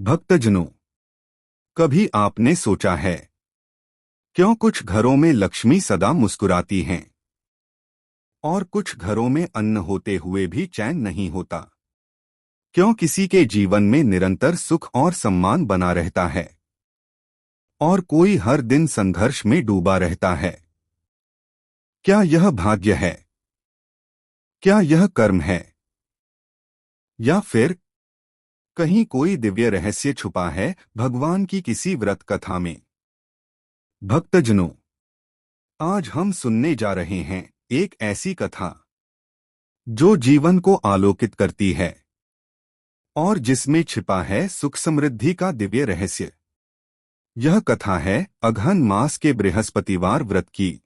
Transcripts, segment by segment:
भक्तजनों, कभी आपने सोचा है क्यों कुछ घरों में लक्ष्मी सदा मुस्कुराती हैं और कुछ घरों में अन्न होते हुए भी चैन नहीं होता? क्यों किसी के जीवन में निरंतर सुख और सम्मान बना रहता है और कोई हर दिन संघर्ष में डूबा रहता है? क्या यह भाग्य है? क्या यह कर्म है? या फिर कहीं कोई दिव्य रहस्य छुपा है भगवान की किसी व्रत कथा में? भक्तजनों, आज हम सुनने जा रहे हैं एक ऐसी कथा जो जीवन को आलोकित करती है और जिसमें छिपा है सुख समृद्धि का दिव्य रहस्य। यह कथा है अगहन मास के बृहस्पतिवार व्रत की।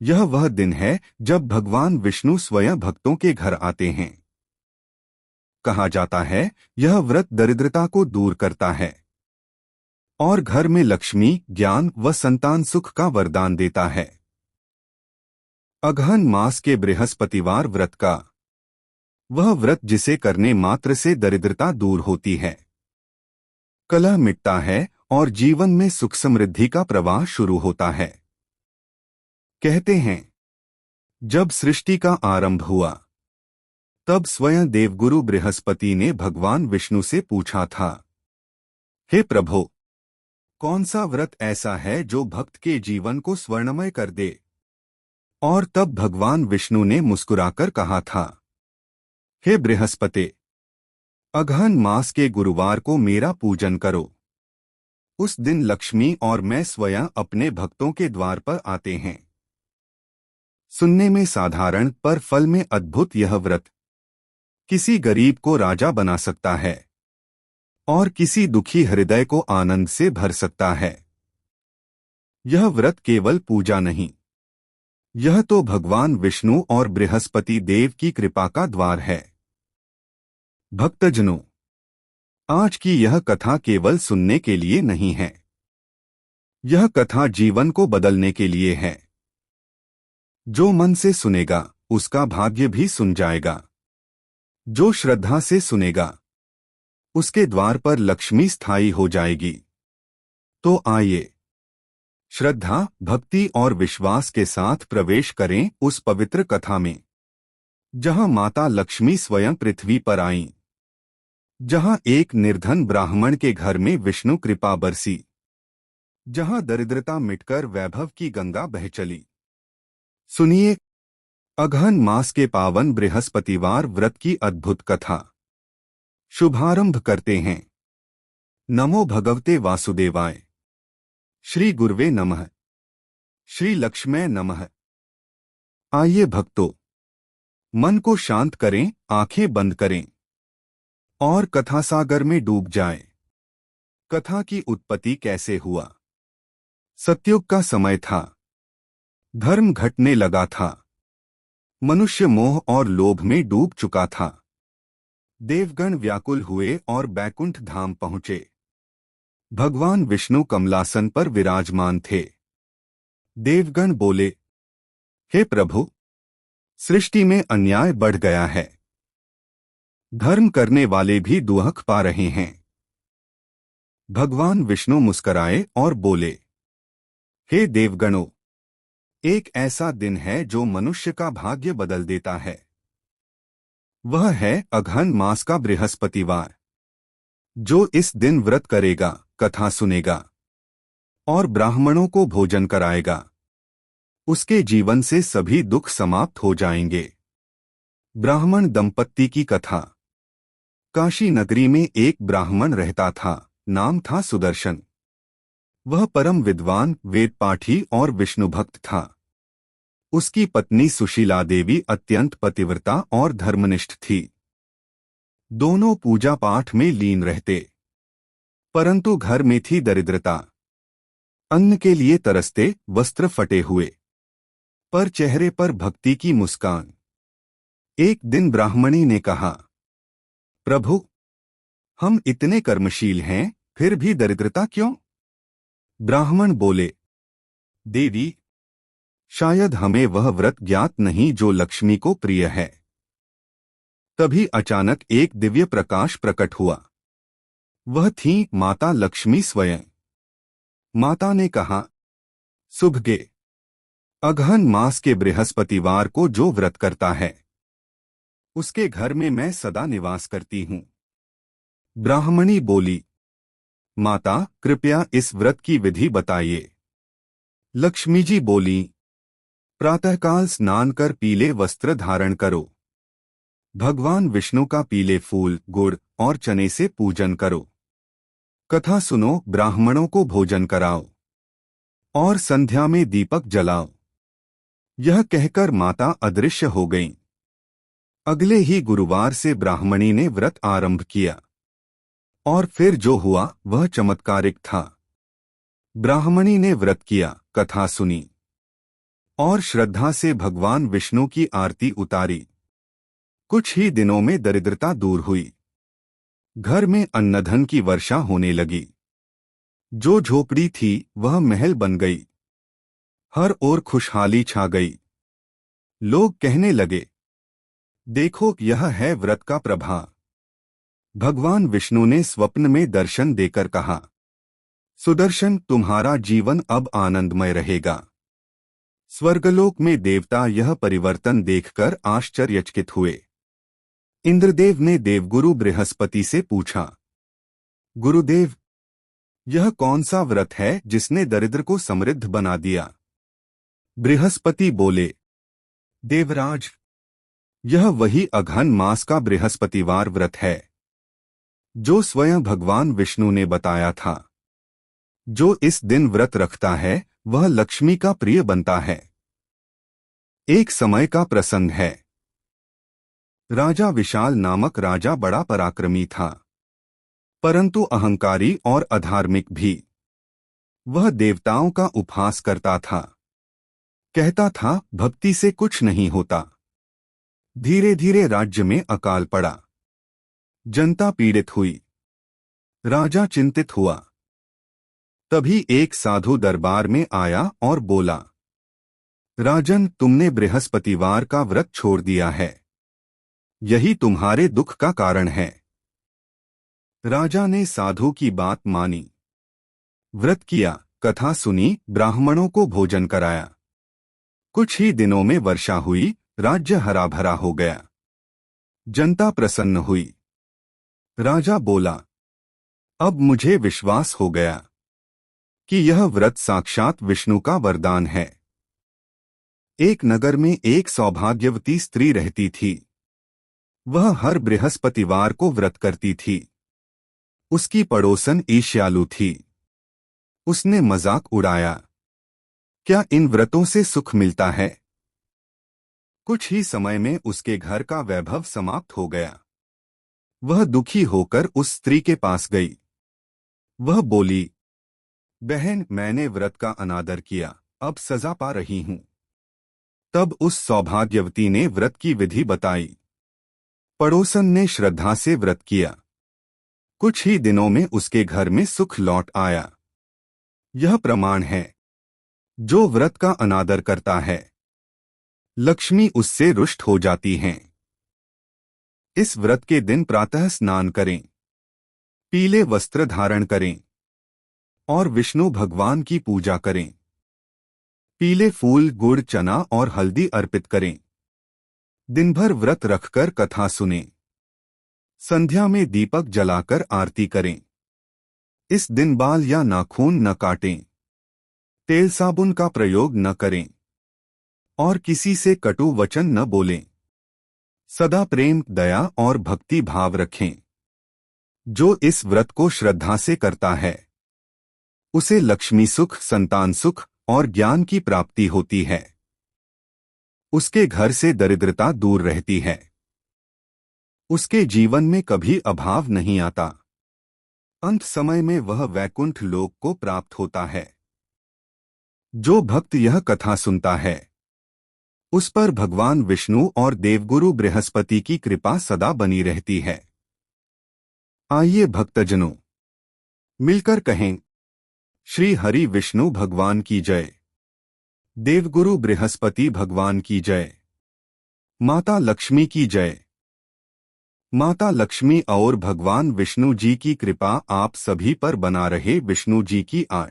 यह वह दिन है जब भगवान विष्णु स्वयं भक्तों के घर आते हैं। कहा जाता है यह व्रत दरिद्रता को दूर करता है और घर में लक्ष्मी, ज्ञान व संतान सुख का वरदान देता है। अगहन मास के बृहस्पतिवार व्रत का वह व्रत जिसे करने मात्र से दरिद्रता दूर होती है, कलह मिटता है और जीवन में सुख समृद्धि का प्रवाह शुरू होता है। कहते हैं जब सृष्टि का आरंभ हुआ तब स्वयं देवगुरु बृहस्पति ने भगवान विष्णु से पूछा था, हे प्रभु, कौन सा व्रत ऐसा है जो भक्त के जीवन को स्वर्णमय कर दे? और तब भगवान विष्णु ने मुस्कुराकर कहा था, हे बृहस्पति, अगहन मास के गुरुवार को मेरा पूजन करो। उस दिन लक्ष्मी और मैं स्वयं अपने भक्तों के द्वार पर आते हैं। सुनने में साधारण पर फल में अद्भुत यह व्रत किसी गरीब को राजा बना सकता है और किसी दुखी हृदय को आनंद से भर सकता है। यह व्रत केवल पूजा नहीं, यह तो भगवान विष्णु और बृहस्पति देव की कृपा का द्वार है। भक्तजनों, आज की यह कथा केवल सुनने के लिए नहीं है, यह कथा जीवन को बदलने के लिए है। जो मन से सुनेगा उसका भाग्य भी सुन जाएगा। जो श्रद्धा से सुनेगा उसके द्वार पर लक्ष्मी स्थायी हो जाएगी। तो आइए श्रद्धा, भक्ति और विश्वास के साथ प्रवेश करें उस पवित्र कथा में जहां माता लक्ष्मी स्वयं पृथ्वी पर आईं, जहां एक निर्धन ब्राह्मण के घर में विष्णु कृपा बरसी, जहां दरिद्रता मिटकर वैभव की गंगा बह चली। सुनिए अगहन मास के पावन बृहस्पतिवार व्रत की अद्भुत कथा। शुभारंभ करते हैं। नमो भगवते वासुदेवाय। श्री गुरुवे नमः। श्री लक्ष्मय नमः। आइए भक्तों, मन को शांत करें, आंखें बंद करें और कथा सागर में डूब जाएं। कथा की उत्पत्ति कैसे हुआ? सतयुग का समय था। धर्म घटने लगा था। मनुष्य मोह और लोभ में डूब चुका था। देवगण व्याकुल हुए और बैकुंठ धाम पहुंचे। भगवान विष्णु कमलासन पर विराजमान थे। देवगण बोले, हे प्रभु, सृष्टि में अन्याय बढ़ गया है। धर्म करने वाले भी दुहक पा रहे हैं। भगवान विष्णु मुस्कराए और बोले, हे देवगणों, एक ऐसा दिन है जो मनुष्य का भाग्य बदल देता है। वह है अगहन मास का बृहस्पतिवार। जो इस दिन व्रत करेगा, कथा सुनेगा और ब्राह्मणों को भोजन कराएगा, उसके जीवन से सभी दुख समाप्त हो जाएंगे। ब्राह्मण दंपत्ति की कथा। काशी नगरी में एक ब्राह्मण रहता था, नाम था सुदर्शन। वह परम विद्वान, वेद पाठी और विष्णु भक्त था। उसकी पत्नी सुशीला देवी अत्यंत पतिव्रता और धर्मनिष्ठ थी। दोनों पूजा पाठ में लीन रहते, परंतु घर में थी दरिद्रता। अन्न के लिए तरसते, वस्त्र फटे हुए, पर चेहरे पर भक्ति की मुस्कान। एक दिन ब्राह्मणी ने कहा, प्रभु, हम इतने कर्मशील हैं, फिर भी दरिद्रता क्यों? ब्राह्मण बोले, देवी, शायद हमें वह व्रत ज्ञात नहीं जो लक्ष्मी को प्रिय है। तभी अचानक एक दिव्य प्रकाश प्रकट हुआ। वह थीं माता लक्ष्मी स्वयं। माता ने कहा, सुबह अगहन मास के बृहस्पतिवार को जो व्रत करता है उसके घर में मैं सदा निवास करती हूँ। ब्राह्मणी बोली, माता कृपया इस व्रत की विधि बताइए। लक्ष्मी जी बोली, प्रातःकाल स्नान कर पीले वस्त्र धारण करो। भगवान विष्णु का पीले फूल, गुड़ और चने से पूजन करो। कथा सुनो, ब्राह्मणों को भोजन कराओ और संध्या में दीपक जलाओ। यह कहकर माता अदृश्य हो गईं। अगले ही गुरुवार से ब्राह्मणी ने व्रत आरंभ किया और फिर जो हुआ वह चमत्कारिक था। ब्राह्मणी ने व्रत किया, कथा सुनी और श्रद्धा से भगवान विष्णु की आरती उतारी। कुछ ही दिनों में दरिद्रता दूर हुई। घर में अन्नधन की वर्षा होने लगी। जो झोपड़ी थी वह महल बन गई। हर ओर खुशहाली छा गई। लोग कहने लगे, देखो यह है व्रत का प्रभाव। भगवान विष्णु ने स्वप्न में दर्शन देकर कहा, सुदर्शन तुम्हारा जीवन अब आनंदमय रहेगा। स्वर्गलोक में देवता यह परिवर्तन देखकर आश्चर्यचकित हुए। इंद्रदेव ने देवगुरु बृहस्पति से पूछा, गुरुदेव, यह कौन सा व्रत है जिसने दरिद्र को समृद्ध बना दिया? बृहस्पति बोले, देवराज, यह वही अगहन मास का बृहस्पतिवार व्रत है जो स्वयं भगवान विष्णु ने बताया था। जो इस दिन व्रत रखता है वह लक्ष्मी का प्रिय बनता है। एक समय का प्रसंग है। राजा विशाल नामक राजा बड़ा पराक्रमी था, परंतु अहंकारी और अधार्मिक भी। वह देवताओं का उपहास करता था। कहता था, भक्ति से कुछ नहीं होता। धीरे धीरे राज्य में अकाल पड़ा। जनता पीड़ित हुई। राजा चिंतित हुआ। तभी एक साधु दरबार में आया और बोला, राजन, तुमने बृहस्पतिवार का व्रत छोड़ दिया है। यही तुम्हारे दुख का कारण है। राजा ने साधु की बात मानी, व्रत किया, कथा सुनी, ब्राह्मणों को भोजन कराया। कुछ ही दिनों में वर्षा हुई, राज्य हरा भरा हो गया। जनता प्रसन्न हुई। राजा बोला, अब मुझे विश्वास हो गया कि यह व्रत साक्षात विष्णु का वरदान है। एक नगर में एक सौभाग्यवती स्त्री रहती थी। वह हर बृहस्पतिवार को व्रत करती थी। उसकी पड़ोसन ईर्ष्यालु थी। उसने मजाक उड़ाया, क्या इन व्रतों से सुख मिलता है? कुछ ही समय में उसके घर का वैभव समाप्त हो गया। वह दुखी होकर उस स्त्री के पास गई। वह बोली, बहन, मैंने व्रत का अनादर किया, अब सजा पा रही हूं। तब उस सौभाग्यवती ने व्रत की विधि बताई। पड़ोसन ने श्रद्धा से व्रत किया। कुछ ही दिनों में उसके घर में सुख लौट आया। यह प्रमाण है, जो व्रत का अनादर करता है लक्ष्मी उससे रुष्ट हो जाती हैं। इस व्रत के दिन प्रातः स्नान करें, पीले वस्त्र धारण करें और विष्णु भगवान की पूजा करें। पीले फूल, गुड़, चना और हल्दी अर्पित करें। दिन भर व्रत रखकर कथा सुनें। संध्या में दीपक जलाकर आरती करें। इस दिन बाल या नाखून न काटें। तेल साबुन का प्रयोग न करें और किसी से कटु वचन न बोलें। सदा प्रेम, दया और भक्ति भाव रखें। जो इस व्रत को श्रद्धा से करता है उसे लक्ष्मी सुख, संतान सुख और ज्ञान की प्राप्ति होती है। उसके घर से दरिद्रता दूर रहती है। उसके जीवन में कभी अभाव नहीं आता। अंत समय में वह वैकुंठ लोक को प्राप्त होता है। जो भक्त यह कथा सुनता है उस पर भगवान विष्णु और देवगुरु बृहस्पति की कृपा सदा बनी रहती है। आइए भक्तजनों, मिलकर कहें, श्री हरि विष्णु भगवान की जय, देवगुरु बृहस्पति भगवान की जय, माता लक्ष्मी की जय। माता लक्ष्मी और भगवान विष्णु जी की कृपा आप सभी पर बना रहे। विष्णु जी की आय।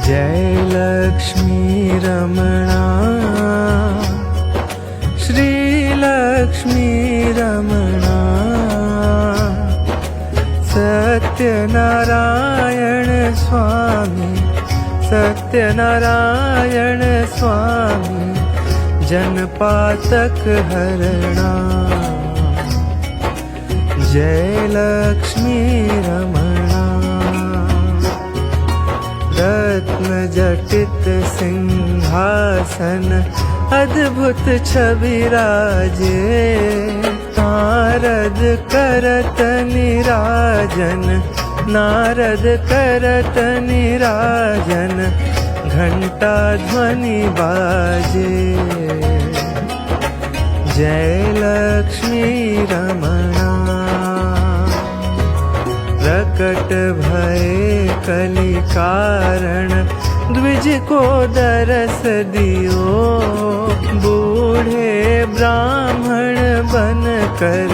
जय लक्ष्मी रमणा, श्री लक्ष्मी रमणा, सत्यनारायण स्वामी, सत्यनारायण स्वामी, जनपातक हरणा। जय लक्ष्मी रमणा, रत्न जटित सिंहासन, अद्भुत छवि राजे, नारद करत निराजन, नारद करत निराजन, घंटा ध्वनि बाजे। जय लक्ष्मी रमणा, प्रकट भये कलि कारण, द्विज को दरस दियो, बूढ़े ब्राह्मण बन कर,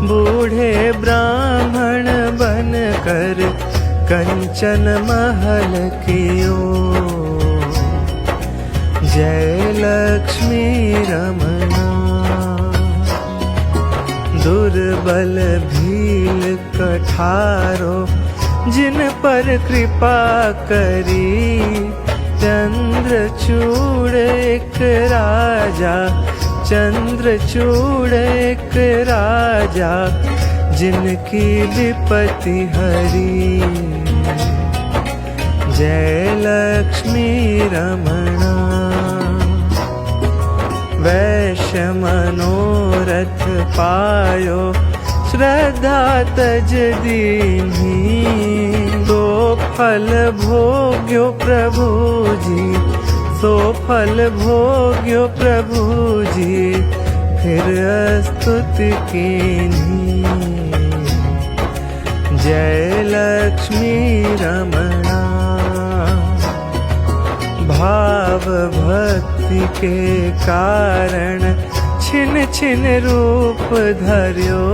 बूढ़े ब्राह्मण बन कर, कंचन महल कियो। जय लक्ष्मी रमणा, दुर्बल भील कठारो, जिन पर कृपा करी, चंद्रचूड़ एक राजा, चंद्रचूड़ एक राजा, जिनकी विपत्ति हरी। जय लक्ष्मी रमणा, वैश्य मनोरथ पायो, श्रद्धा तज दीन्ही, तो फल भोग्यो प्रभु जी, सो फल भोग्यो प्रभु जी, फिर स्तुति कीन्ही। जय लक्ष्मी रमणा, भाव भक्ति के कारण, छिन छिन रूप धर्यो,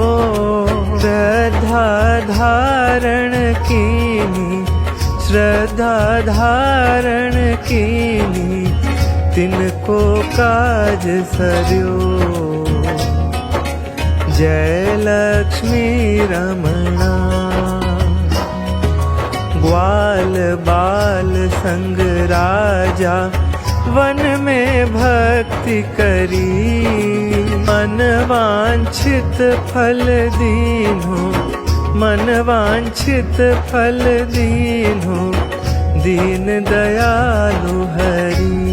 श्रद्धा धारण कीनी, श्रद्धा धारण कीनी, तिनको काज सर्यो। जय लक्ष्मी रमणा, ग्वाल बाल संग राजा, वन में भक्ति करी, मन वांछित फल दीन्हो, मन वांछित फल दीन्हो, दीन दयालु हरि।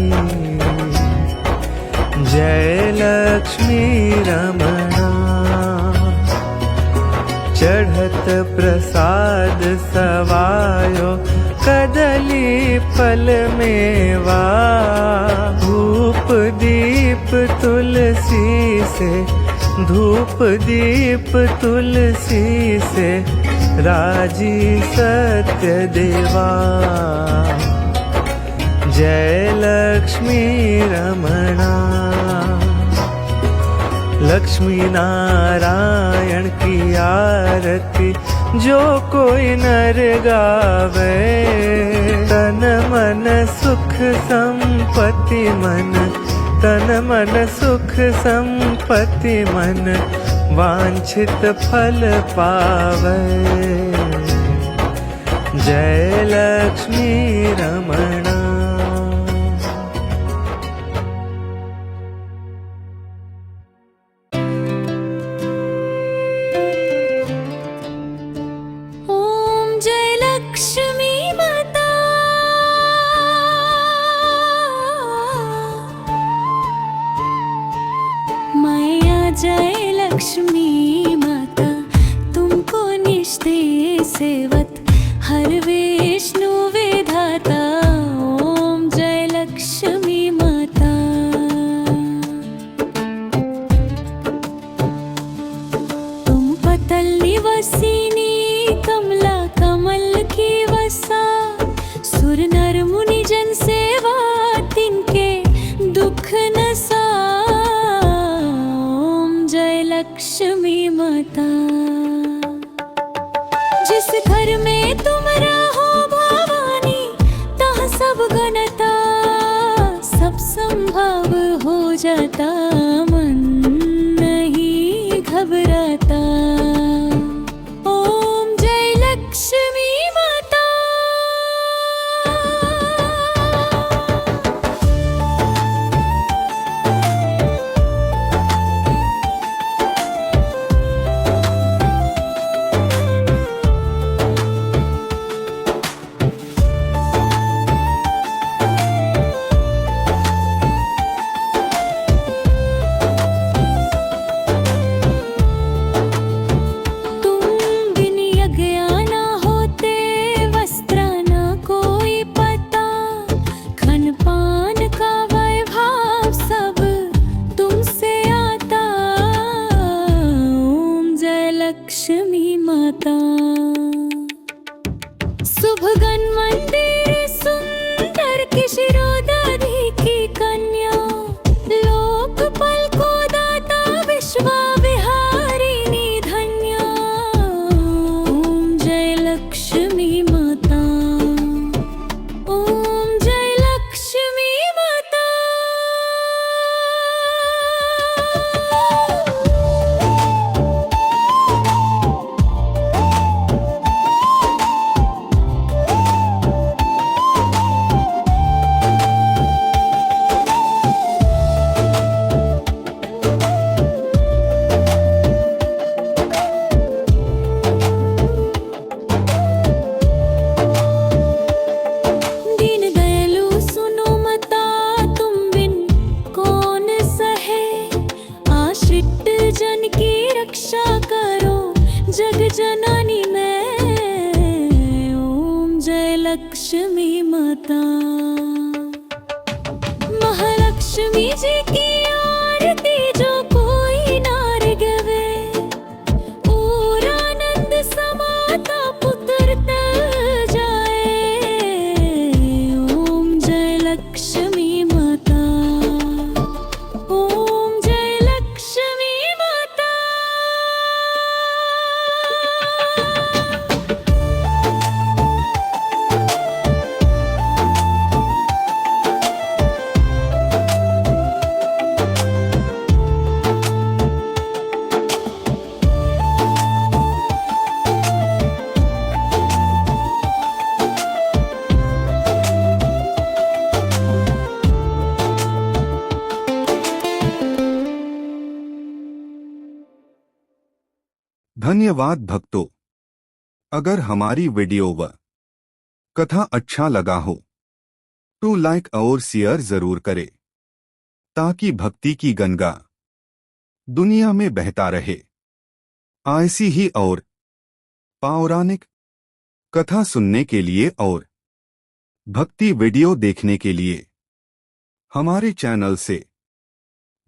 जय लक्ष्मी रमणा, चढ़त प्रसाद सवायो, कदली फल मेवा, धूप दीप तुलसी से, धूप दीप तुलसी से, राजी सत्य देवा। जय लक्ष्मी रमणा, लक्ष्मी नारायण की आरती जो कोई नर गावे, तन मन सुख संपत्ति मन, तन मन सुख संपत्ति मन, वांछित फल पावे। जय लक्ष्मी रमणा, जय लक्ष्मी माता, तुमको निष्ठे सेवत, हर विष्णु विधाता। ओम जय लक्ष्मी माता। तुम पतल निवासिनी, कमला कमल की वसा, सुर नर मुनि जन सेवा, लक्ष्मी माता। जिस घर में तुम रहो भवानी, तहाँ सब गणता, सब संभव हो जाता, मन नहीं घबराता। ओम जय लक्ष्मी माता। लक्ष्मी माता। शुभगन मंदिर सुंदर की शिरोधारी की कन्या, लोकपाल को दाता विश्व विहारिणी धन्या। ओम जय लक्ष्मी माता। ओम जय लक्ष्मी माता। जन की रक्षा करो जग जननी में। ओम जय लक्ष्मी माता। महालक्ष्मी जी की आरती जो कोई नार गवे, और आनंद समाता पुत्र तल जाए। ओम जय लक्ष्मी माता। ओम जय लक्ष्मी माता। धन्यवाद भक्तों। अगर हमारी वीडियो व कथा अच्छा लगा हो तो लाइक और शेयर जरूर करें, ताकि भक्ति की गंगा दुनिया में बहता रहे। ऐसी ही और पौराणिक कथा सुनने के लिए और भक्ति वीडियो देखने के लिए हमारे चैनल से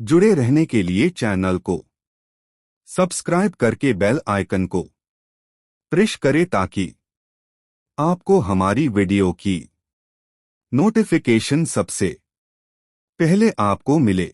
जुड़े रहने के लिए चैनल को सब्सक्राइब करके बेल आइकन को प्रेस करें, ताकि आपको हमारी वीडियो की नोटिफिकेशन सबसे पहले आपको मिले।